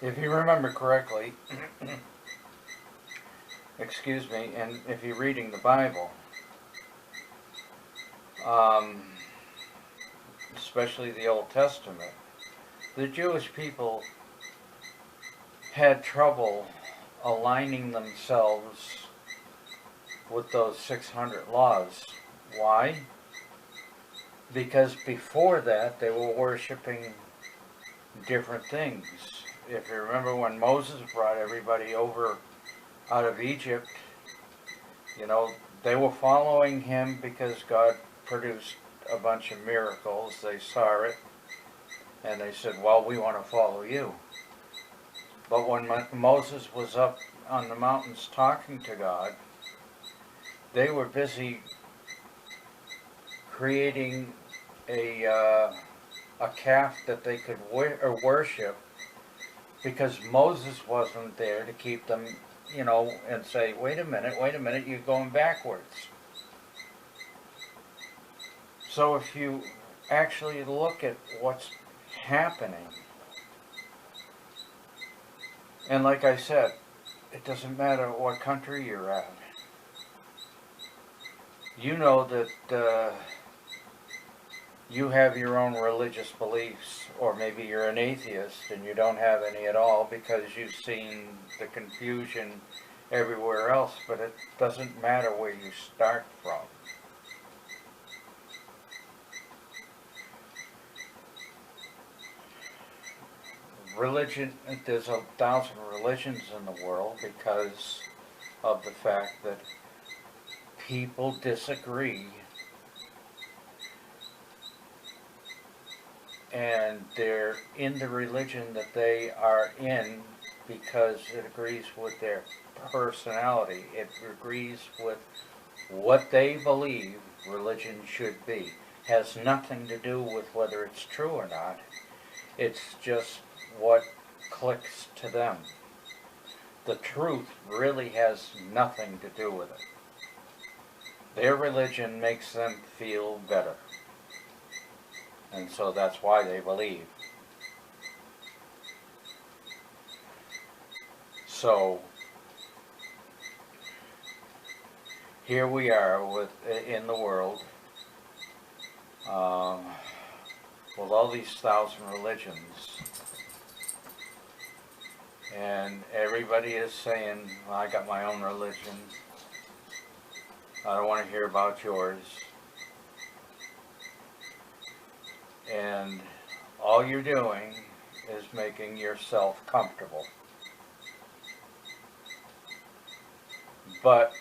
If you remember correctly, excuse me, and if you're reading the Bible, um, especially the Old Testament, the Jewish people had trouble aligning themselves with those 600 laws. Why? Because before that they were worshiping different things. If you remember when Moses brought everybody over out of Egypt, you know, they were following him because God produced a bunch of miracles. They saw it and they said, well, we want to follow you. But when Moses was up on the mountains talking to God, they were busy creating a calf that they could worship, because Moses wasn't there to keep them, you know, and say, wait a minute, you're going backwards. So if you actually look at what's happening, and like I said, it doesn't matter what country you're at. You know that you have your own religious beliefs, or maybe you're an atheist and you don't have any at all because you've seen the confusion everywhere else, but it doesn't matter where you start from. Religion, there's 1,000 religions in the world because of the fact that people disagree, and they're in the religion that they are in because it agrees with their personality. It agrees with what they believe religion should be. Has nothing to do with whether it's true or not. It's just what clicks to them. The truth really has nothing to do with it. Their religion makes them feel better. And so that's why they believe. So here we are in the world with all these 1,000 religions, and everybody is saying, well, I got my own religion, I don't want to hear about yours. And all you're doing is making yourself comfortable. But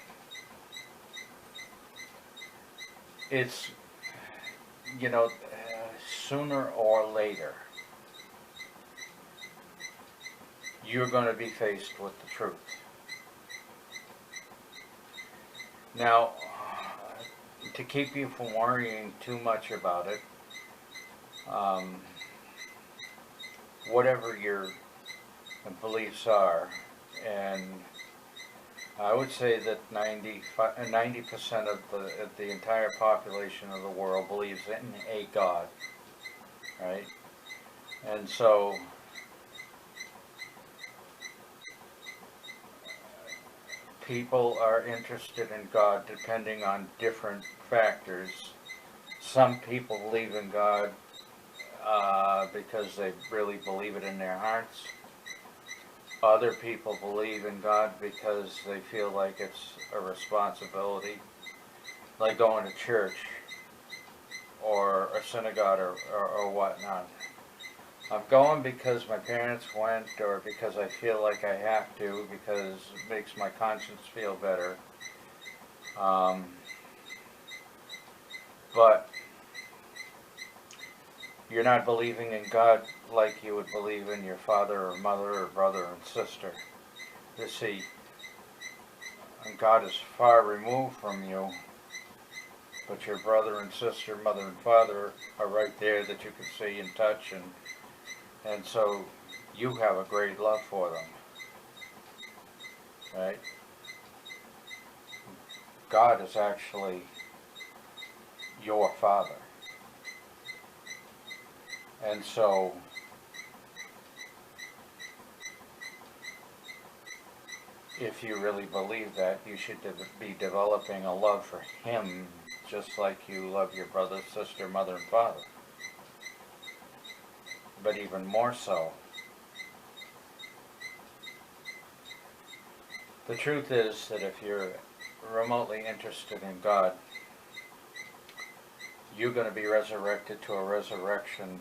it's, you know, sooner or later, you're going to be faced with the truth. Now, to keep you from worrying too much about it, whatever your beliefs are, and I would say that 90% of the entire population of the world believes in a God, right? And so people are interested in God depending on different factors. Some people believe in God because they really believe it in their hearts. Other people believe in God because they feel like it's a responsibility, like going to church or a synagogue or whatnot. I'm going because my parents went, or because I feel like I have to, because it makes my conscience feel better. But you're not believing in God like you would believe in your father or mother or brother and sister. You see, God is far removed from you, but your brother and sister, mother and father are right there that you can see and touch, and so you have a great love for them, right? God is actually your father. And so if you really believe that, you should be developing a love for Him just like you love your brother, sister, mother, and father. But even more so. The truth is that if you're remotely interested in God, you're going to be resurrected to a resurrection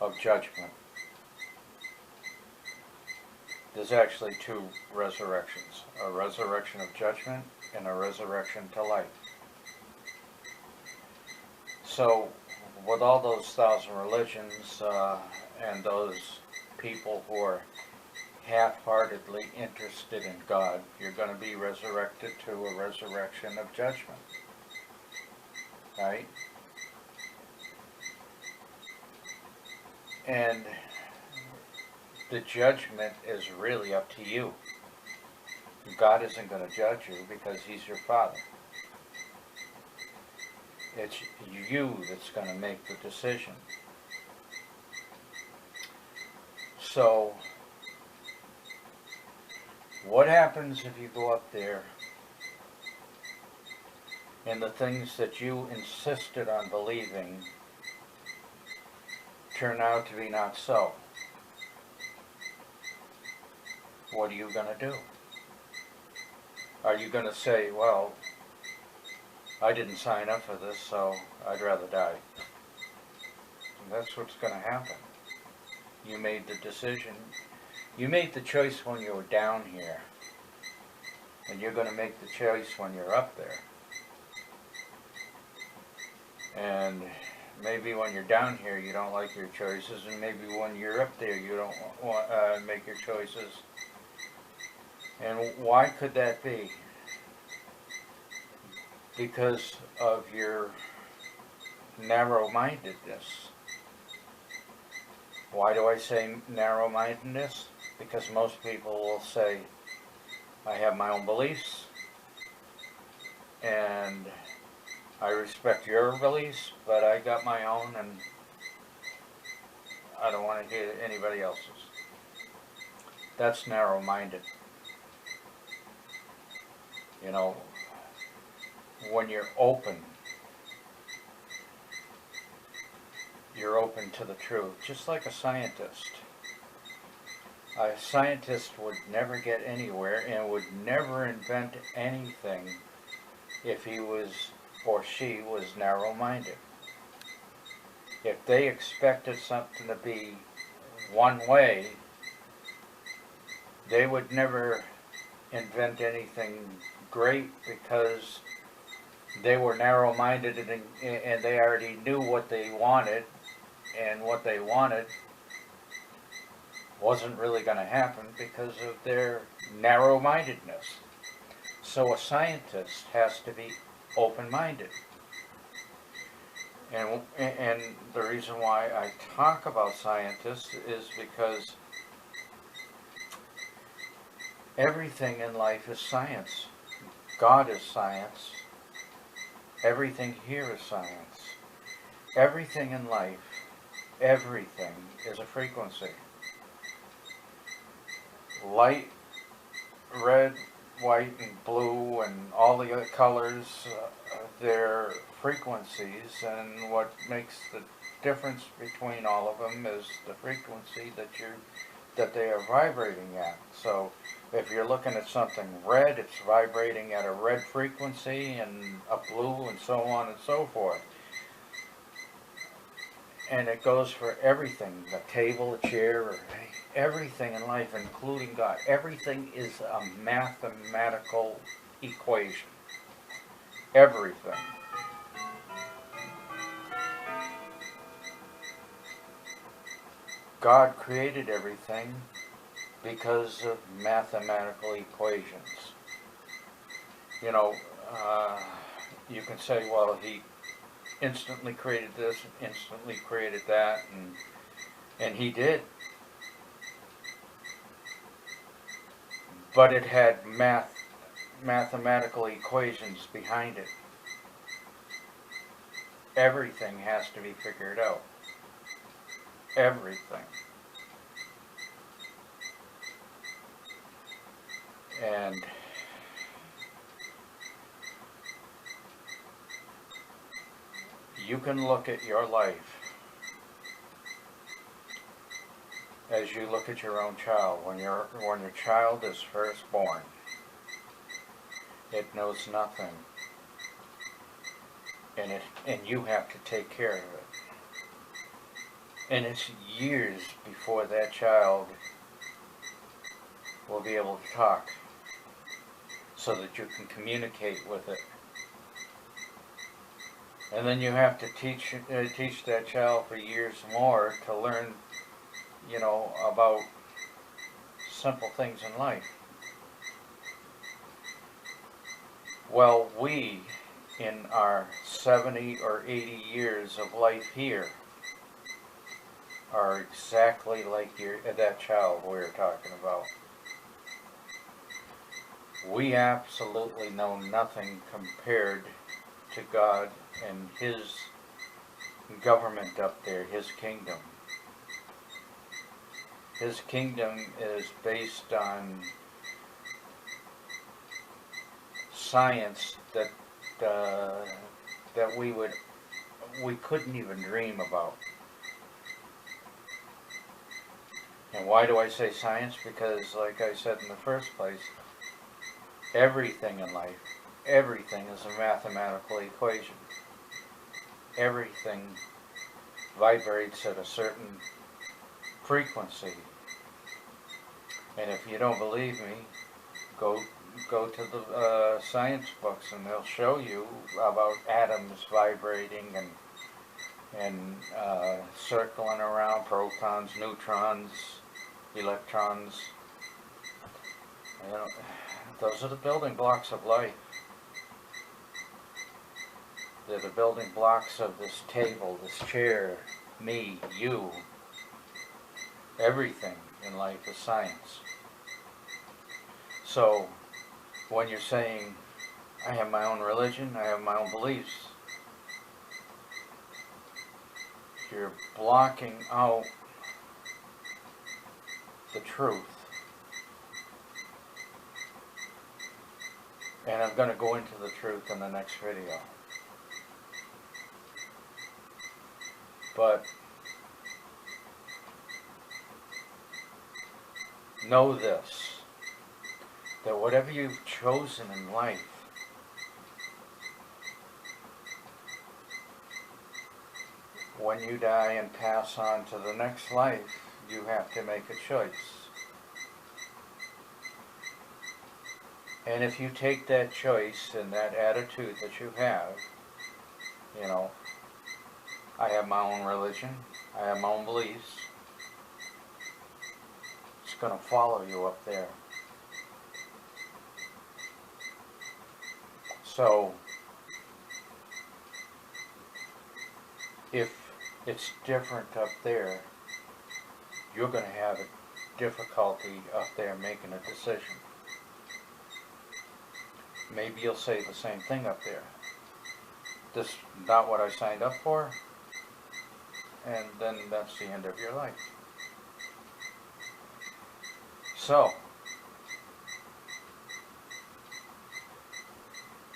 of judgment. There's actually two resurrections, a resurrection of judgment and a resurrection to life. So, with all those 1,000 religions and those people who are half-heartedly interested in God, you're going to be resurrected to a resurrection of judgment. Right? And the judgment is really up to you. God isn't going to judge you because He's your Father. It's you that's going to make the decision. So, what happens if you go up there and the things that you insisted on believing turn out to be not so? What are you going to do? Are you going to say, well, I didn't sign up for this, so I'd rather die? And that's what's going to happen. You made the decision. You made the choice when you were down here. And you're going to make the choice when you're up there. And maybe when you're down here you don't like your choices, and maybe when you're up there you don't want make your choices. And why could that be? Because of your narrow-mindedness. Why do I say narrow-mindedness? Because most people will say, I have my own beliefs, and I respect your beliefs, but I got my own, and I don't want to hear anybody else's. That's narrow-minded. You know, when you're open to the truth, just like a scientist. A scientist would never get anywhere and would never invent anything if he was or she was narrow-minded. If they expected something to be one way, they would never invent anything great because they were narrow-minded and they already knew what they wanted, and what they wanted wasn't really going to happen because of their narrow-mindedness. So a scientist has to be open-minded. And the reason why I talk about scientists is because everything in life is science. God is science. Everything here is science. Everything in life, everything is a frequency. Light, red, white, and blue, and all the other colors, they're frequencies, and what makes the difference between all of them is the frequency that they are vibrating at. So if you're looking at something red, it's vibrating at a red frequency, and a blue, and so on and so forth. And it goes for everything, a table, a chair, or everything in life, including God. Everything is a mathematical equation. Everything. God created everything because of mathematical equations. You know, you can say, well, He instantly created this, and instantly created that, and He did. But it had mathematical equations behind it. Everything has to be figured out. Everything. And you can look at your life as you look at your own child. When your child is first born, it knows nothing, and you have to take care of it. And it's years before that child will be able to talk, so that you can communicate with it. And then you have to teach that child for years more to learn, about simple things in life. Well, we, in our 70 or 80 years of life here, are exactly like that child we were talking about. We absolutely know nothing compared to God and His government up there, His kingdom. His kingdom is based on science that we couldn't even dream about. And why do I say science? Because, like I said in the first place, everything in life, everything is a mathematical equation. Everything vibrates at a certain frequency. And if you don't believe me, go to the science books, and they'll show you about atoms vibrating and circling around, protons, neutrons, electrons. Those are the building blocks of life. They're the building blocks of this table, this chair, me, you. Everything in life is science. So, when you're saying, I have my own religion, I have my own beliefs, you're blocking out the truth. And I'm going to go into the truth in the next video. But know this, that whatever you've chosen in life, when you die and pass on to the next life, you have to make a choice. And if you take that choice and that attitude that you have, I have my own religion, I have my own beliefs, it's going to follow you up there. So, if it's different up there, you're going to have a difficulty up there making a decision. Maybe you'll say the same thing up there. This is not what I signed up for, and then that's the end of your life. So,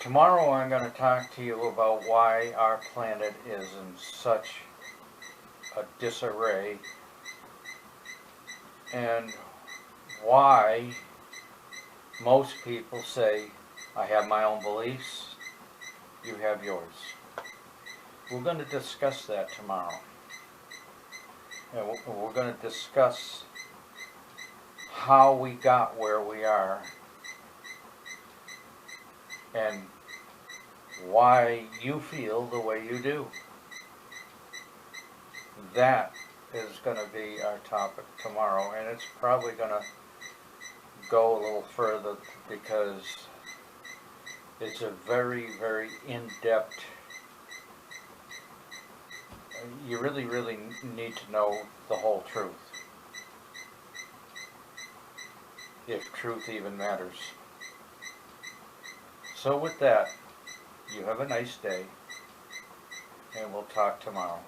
tomorrow I'm going to talk to you about why our planet is in such a disarray, and why most people say, I have my own beliefs, you have yours. We're going to discuss that tomorrow. And we're going to discuss how we got where we are, and why you feel the way you do. That is going to be our topic tomorrow, and it's probably going to go a little further because it's a very, very in-depth. You really, really need to know the whole truth, if truth even matters. So with that, you have a nice day, and we'll talk tomorrow.